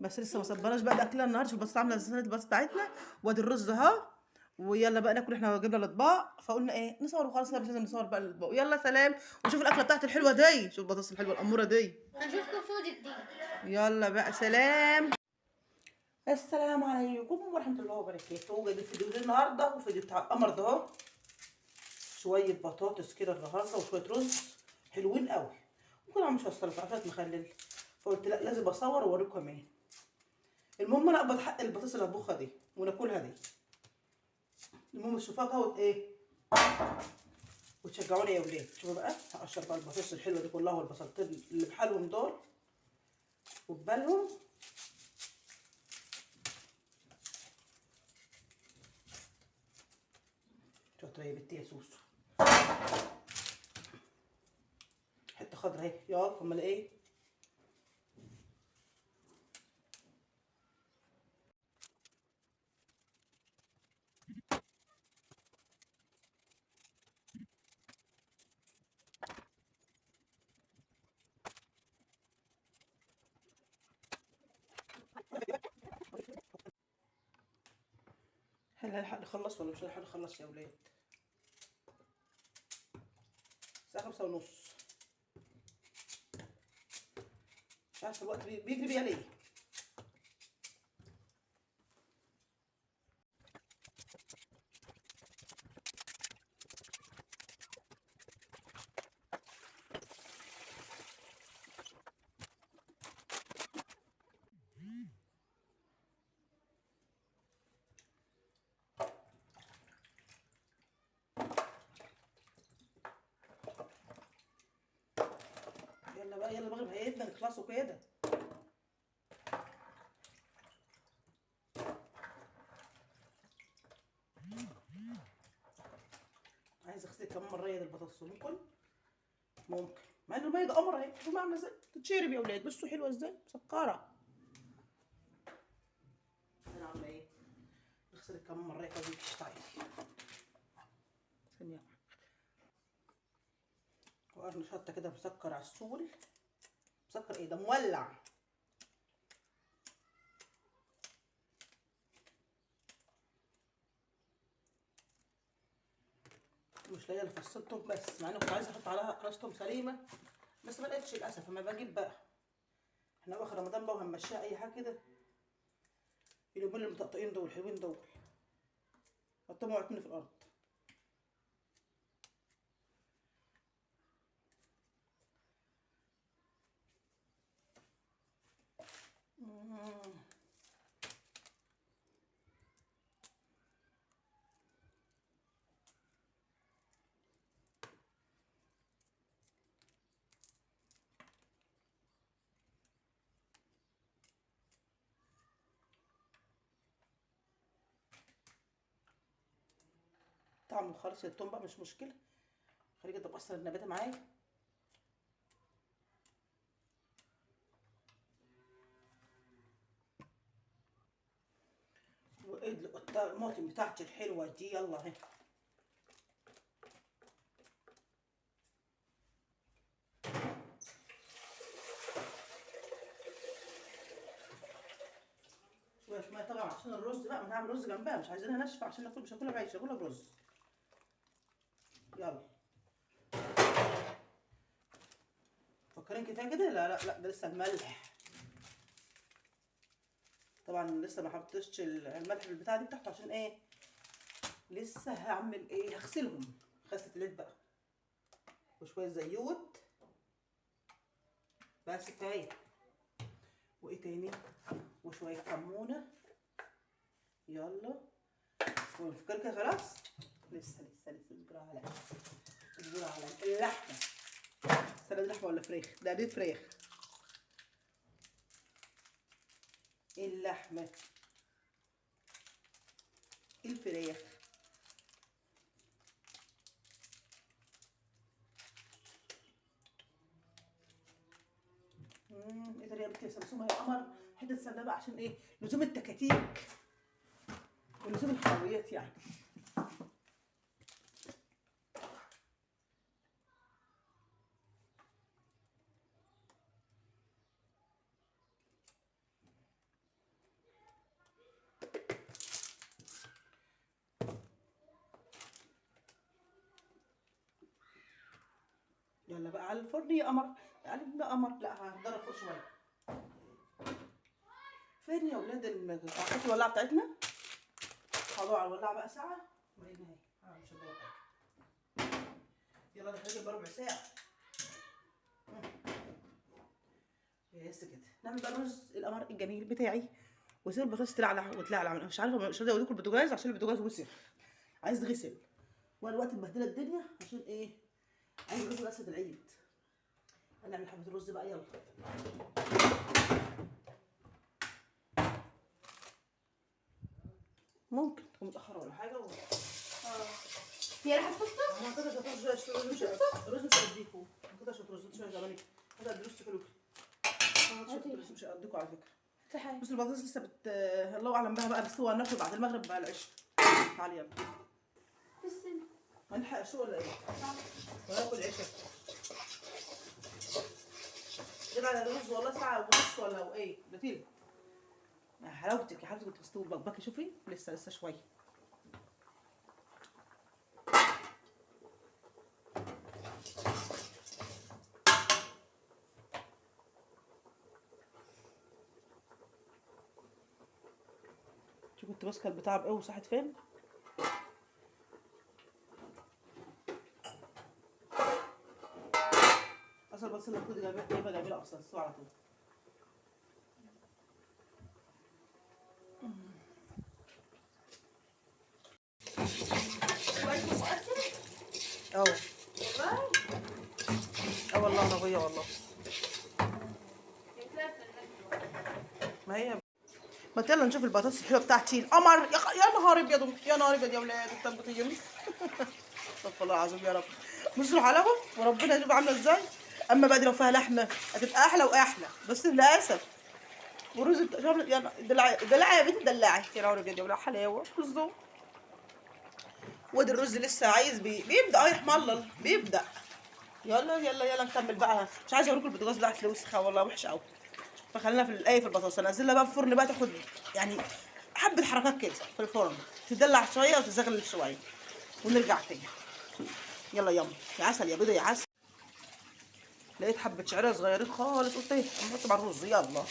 بس لسه ما صبناش بقى الاكله النهارده. شوف بس عامله ازاي الباص بتاعتنا، وادي الرز اهو. ويلا بقى ناكل، احنا جبنا الاطباق فقلنا ايه نصور وخلاص كده، مش لازم نصور بقى الاطباق. يلا سلام. وشوف الاكله بتاعتي الحلوه دي، شوف البطاطس الحلوه الاموره دي. هنشوفكم في فيديو جديد. يلا بقى سلام. السلام عليكم ورحمه الله وبركاته. جايب الفيديو ده النهارده، والفيديو بتاع القمر ده اهو. شويه بطاطس كده النهارده وشويه رز حلوين قوي. ممكن اعمل شويه سلطه عشان مخلل، فقلت لا لازم اصور واوريكم كمان. المهم انا اقبض حق البطاطس اللي هطبخها دي وناكلها دي. المهم تشوفوها اهوت ايه، وتشجعوني يا ولاد. شوفوا بقى هقشر بقى البطاطس الحلوه دي كلها والبصلتين اللي بحالهم دول وببالهم. شاطره يا بنتي يا سوسو. حته خضرا اهي، يلا امال ايه. هل هنلحق نخلص ولا مش هنلحق نخلص يا ولاد؟ الساعه 5:30. مش عارفه الوقت بيجري بيا ليه. يلا بقى يلا، المغرب هيدنا نخلصوا كده. عايزه اغسل كمان مره يد البطاطس. ممكن مع ان الميه ده قمر اهي. شوفوا عامله ازاي تتشرب يا ولاد. بصوا حلوه ازاي مسكره. انا عامله ايه، نغسل كمان مره كده تشتغلي. ثانيه واحده. وقرن شطه كده مسكر على السول. مسكر ايه ده، مولع. مش لاقيه الا فصين توم بس، مع اني كنت عايزه احط عليها راس توم سليمه بس ما لقيتش للاسف. اما بجيب بقى احنا واخر رمضان بقى وهنمشيها اي حاجه كده. اليومين المطقطقين دول الحلوين دول حطهم وقعت مني في الارض. طعمه خالص التوم بقى مش مشكله، خليه كده تبقى النباتة معايا. الطماطم بتاعتي الحلوه دي يلا اهي. شويه ميه طبعا عشان الرز بقى، ما هنعمل رز جنبها مش عايزينها ناشفه عشان ناكل، مش هاكلها بعيش هاكلها برز. يلا فكرين كفايه كده. لا لا لا، ده لسه الملح. طبعا لسه ما حطيتش الملح في البتاعه دي بتاعته عشان ايه، لسه هعمل ايه، هغسلهم غسله اليد بقى. وشويه زيوت بس كفايه. وايه تاني، وشويه كمونه. يلا ونفكر كده خلاص. لسه اصبر على اللحمه. سلطه لحمه ولا فراخ؟ ده دي فراخ. اللحمه الفراخ. ايه ده يا بنتي، سمسومه يا قمر. حته سمنه بقى عشان ايه، لزوم التكاتيك ولزوم الحلويات يعني. يلا بقى على الفرن يا قمر، يعني ده قمر. لا هنضرب فوق شويه. فين يا ولاد الطاقات الولاعه بتاعتنا؟ هضوع على الولاعه بقى ساعه وهنا اهي. مش هضوع حاجه. يلا ده هيجي بربع ساعه. بس كده نعمل بقى الرز القمر الجميل بتاعي، واسيب البطاطس تلعلع وتلعلع. مش عارفه، مش راضيه اوريكم البوتاجاز عشان البوتاجاز وسخ، عايز يتغسل، وانا دلوقتي مبهدله الدنيا عشان ايه؟ عايز رز غسله العيد. هنعمل حبه الرز بقى يلا. ممكن تكون متاخره ولا حاجه هي راح تفطر؟ انا كده شويه الرز مش هديكوا كده شويه رز شويه زماني هذا الدروس كلوكي. الدروس مش هديكوا على فكره. بس البطاطس لسه الله اعلم بها بقى، بس هو هناكل بعد المغرب بقى العشاء. تعالي يلا. في السن هنلحق شو ولا ايه؟ وناكل عشاء. كده على الرز والله ساعه ونص ولا ايه؟ ده تيلي. يا حلاوتك يا حبيبتي، كنت بستوي بكبكي. شوفي لسه شويه. شو كنت ماسكه البتاع بقوي وصحت فين؟ اصل بس لما كنت جايبه اصلا السوق على طول. اه والله نبيه والله. ما هي ما يلا نشوف البطاطس الحلوه بتاعتي القمر. يا نهار ابيض يا نهار ابيض يا ولاد التنبطين. استغفر الله العظيم يا رب. بصوا الحلاوه وربنا يشوف عامله ازاي. اما بقى دي لو فيها لحمه هتبقى احلى واحلى، بس للاسف. ورز دلعي يا بنتي دلعي يا نهار ابيض يا ولاد حلاوه. بصوا وادي الرز لسه عايز بيبدا يحملل بيبدا. يلا نكمل بقى. مش عايزه اوريكم البوتاجاز بتاعت الوسخه والله وحشه قوي. فخلينا في في البطاطس. انزلها بقى في الفرن بقى تاخد يعني حبه حركات كده في الفرن، تدلع شويه وتزغلل شويه ونرجع تاني. يلا يا عسل يا بيضه يا عسل. لقيت حبه شعريه صغيرين خالص قلت ايه نحط مع الرز. يلا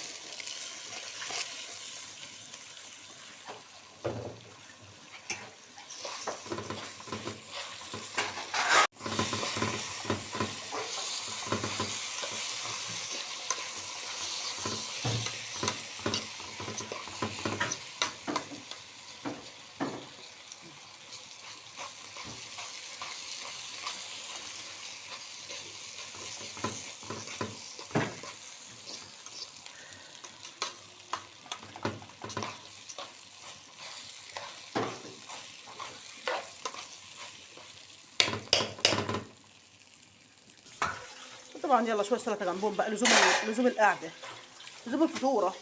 طبعا يلا شويه سلطه جنبهم بقى. لزوم القعده، لزوم الفطوره.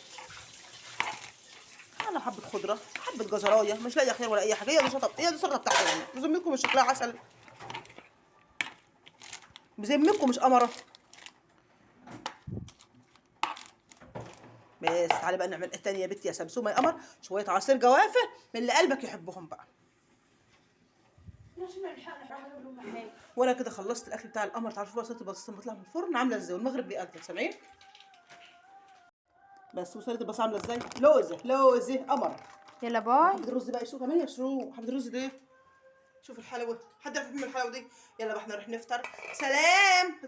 انا حبه خضره حبه جزرايه مش لاقيه خير ولا اي حاجه. هي دي السلطه بتاعتي يعني. بذمتكم مش شكلها عسل؟ بذمتكم مش قمره؟ بس تعالي بقى نعمل التانية يا بنتي يا سمسومه يا قمر. شويه عصير جوافه من اللي قلبك يحبهم بقى. وانا كده خلصت الاكل بتاع القمر. تعالوا شوفوا سلطه البطاطس بتطلع من الفرن عامله ازاي والمغرب بيقدم. سامعين؟ بس وسلطه البطاطس عامله ازاي؟ لوزه قمر. يلا باي. حبه الرز بقى يشوف كمان يا شروق. حبه الرز دي شوف الحلاوه. حد يعرف يعمل الحلاوه دي؟ يلا بقى احنا نروح نفطر. سلام.